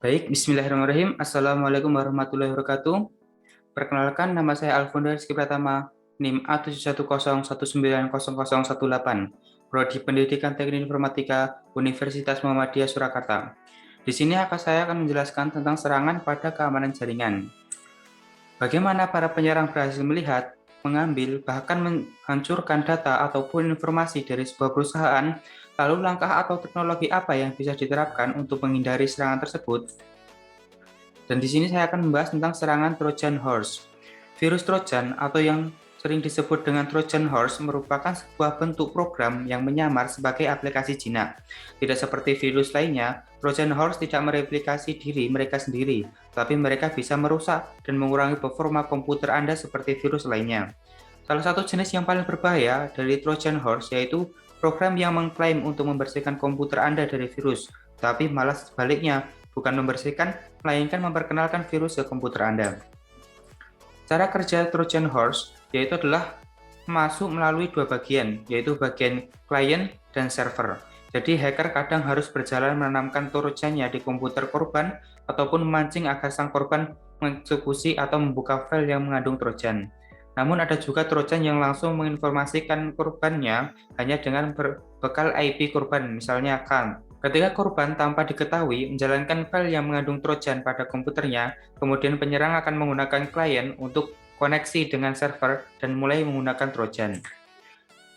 Baik, bismillahirrahmanirrahim. Assalamualaikum warahmatullahi wabarakatuh. Perkenalkan, nama saya Alfonso Rizky Pratama, NIM A7101900018, Prodi Pendidikan Teknik Informatika, Universitas Muhammadiyah Surakarta. Di sini saya akan menjelaskan tentang serangan pada keamanan jaringan. Bagaimana para penyerang berhasil melihat, mengambil, bahkan menghancurkan data ataupun informasi dari sebuah perusahaan, lalu langkah atau teknologi apa yang bisa diterapkan untuk menghindari serangan tersebut? Dan di sini saya akan membahas tentang serangan Trojan Horse. Virus Trojan atau yang sering disebut dengan Trojan Horse merupakan sebuah bentuk program yang menyamar sebagai aplikasi jinak. Tidak seperti virus lainnya, Trojan Horse tidak mereplikasi diri mereka sendiri, tapi mereka bisa merusak dan mengurangi performa komputer Anda seperti virus lainnya. Salah satu jenis yang paling berbahaya dari Trojan Horse yaitu program yang mengklaim untuk membersihkan komputer Anda dari virus, tapi malah sebaliknya, bukan membersihkan, melainkan memperkenalkan virus ke komputer Anda. Cara kerja Trojan Horse yaitu adalah masuk melalui dua bagian, yaitu bagian klien dan server. Jadi hacker kadang harus berjalan menanamkan trojannya di komputer korban ataupun memancing agar sang korban mengeksekusi atau membuka file yang mengandung trojan. Namun ada juga trojan yang langsung menginformasikan korbannya hanya dengan berbekal IP korban, misalnya kan. Ketika korban tanpa diketahui menjalankan file yang mengandung trojan pada komputernya, kemudian penyerang akan menggunakan klien untuk koneksi dengan server dan mulai menggunakan trojan.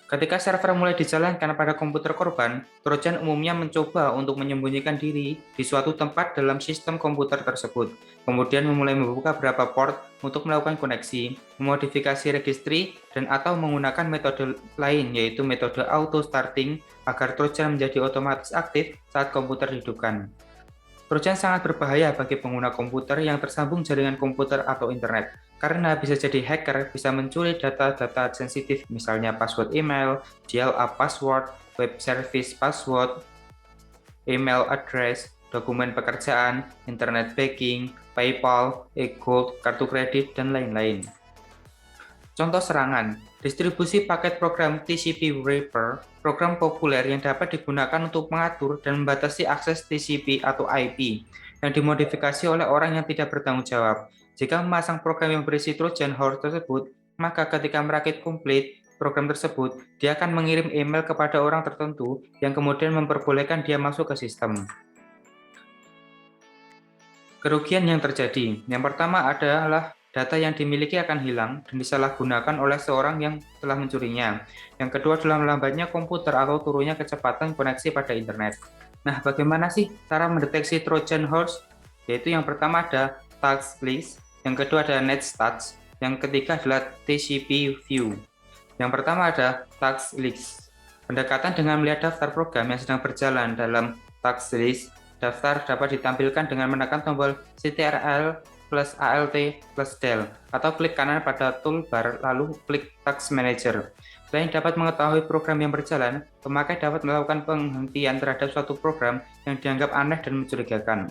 Ketika server mulai dijalankan pada komputer korban, trojan umumnya mencoba untuk menyembunyikan diri di suatu tempat dalam sistem komputer tersebut, kemudian memulai membuka beberapa port untuk melakukan koneksi, memodifikasi registry, dan atau menggunakan metode lain yaitu metode auto starting agar trojan menjadi otomatis aktif saat komputer dihidupkan. Trojan sangat berbahaya bagi pengguna komputer yang tersambung jaringan komputer atau internet, karena bisa jadi hacker bisa mencuri data-data sensitif misalnya password email, dial-up password, web service password, email address, dokumen pekerjaan, internet banking, PayPal, e-gold, kartu kredit, dan lain-lain. Contoh serangan, distribusi paket program TCP wrapper, program populer yang dapat digunakan untuk mengatur dan membatasi akses TCP atau IP, yang dimodifikasi oleh orang yang tidak bertanggung jawab. Jika memasang program yang berisi Trojan Horse tersebut, maka ketika merakit komplit program tersebut, dia akan mengirim email kepada orang tertentu yang kemudian memperbolehkan dia masuk ke sistem. Kerugian yang terjadi, yang pertama adalah data yang dimiliki akan hilang dan disalahgunakan oleh seorang yang telah mencurinya. Yang kedua adalah melambatnya komputer atau turunnya kecepatan koneksi pada internet. Nah, bagaimana sih cara mendeteksi Trojan Horse? Yaitu yang pertama ada task list, yang kedua ada netstats, yang ketiga adalah TCP view. Yang pertama ada task list. Pendekatan dengan melihat daftar program yang sedang berjalan dalam task list. Daftar dapat ditampilkan dengan menekan tombol Ctrl plus Alt plus Del atau klik kanan pada toolbar lalu klik Task Manager. Selain dapat mengetahui program yang berjalan, pemakai dapat melakukan penghentian terhadap suatu program yang dianggap aneh dan mencurigakan.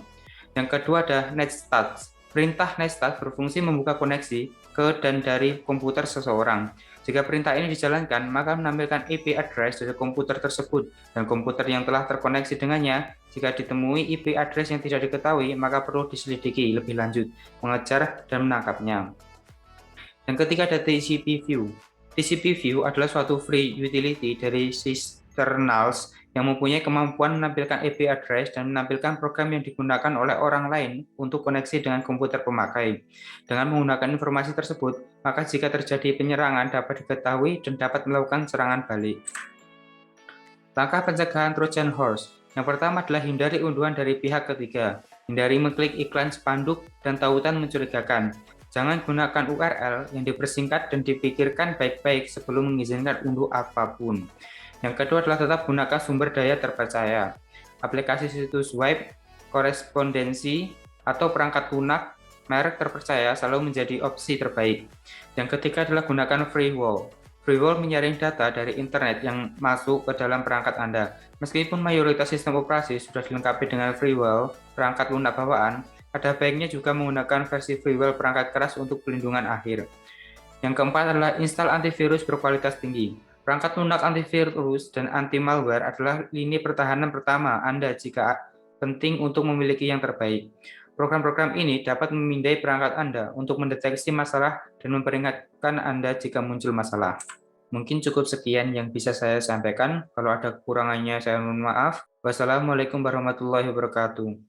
Yang kedua ada netstats. Perintah netstats berfungsi membuka koneksi ke dan dari komputer seseorang. Jika perintah ini dijalankan, maka menampilkan IP address dari komputer tersebut dan komputer yang telah terkoneksi dengannya. Jika ditemui IP address yang tidak diketahui, maka perlu diselidiki lebih lanjut, mengejar dan menangkapnya. Yang ketiga ada TCP view. TCP view adalah suatu free utility dari Cisternals yang mempunyai kemampuan menampilkan IP address dan menampilkan program yang digunakan oleh orang lain untuk koneksi dengan komputer pemakai. Dengan menggunakan informasi tersebut, maka jika terjadi penyerangan dapat diketahui dan dapat melakukan serangan balik. Langkah pencegahan Trojan Horse. Yang pertama adalah hindari unduhan dari pihak ketiga. Hindari mengklik iklan spanduk dan tautan mencurigakan. Jangan gunakan URL yang dipersingkat dan dipikirkan baik-baik sebelum mengizinkan unduh apapun. Yang kedua adalah tetap gunakan sumber daya terpercaya. Aplikasi situs web, korespondensi, atau perangkat lunak merek terpercaya selalu menjadi opsi terbaik. Yang ketiga adalah gunakan firewall. Firewall menyaring data dari internet yang masuk ke dalam perangkat Anda. Meskipun mayoritas sistem operasi sudah dilengkapi dengan firewall, perangkat lunak bawaan, ada baiknya juga menggunakan versi firewall perangkat keras untuk pelindungan akhir. Yang keempat adalah install antivirus berkualitas tinggi. Perangkat lunak antivirus dan anti-malware adalah lini pertahanan pertama Anda jika penting untuk memiliki yang terbaik. Program-program ini dapat memindai perangkat Anda untuk mendeteksi masalah dan memperingatkan Anda jika muncul masalah. Mungkin cukup sekian yang bisa saya sampaikan. Kalau ada kekurangannya, saya mohon maaf. Wassalamualaikum warahmatullahi wabarakatuh.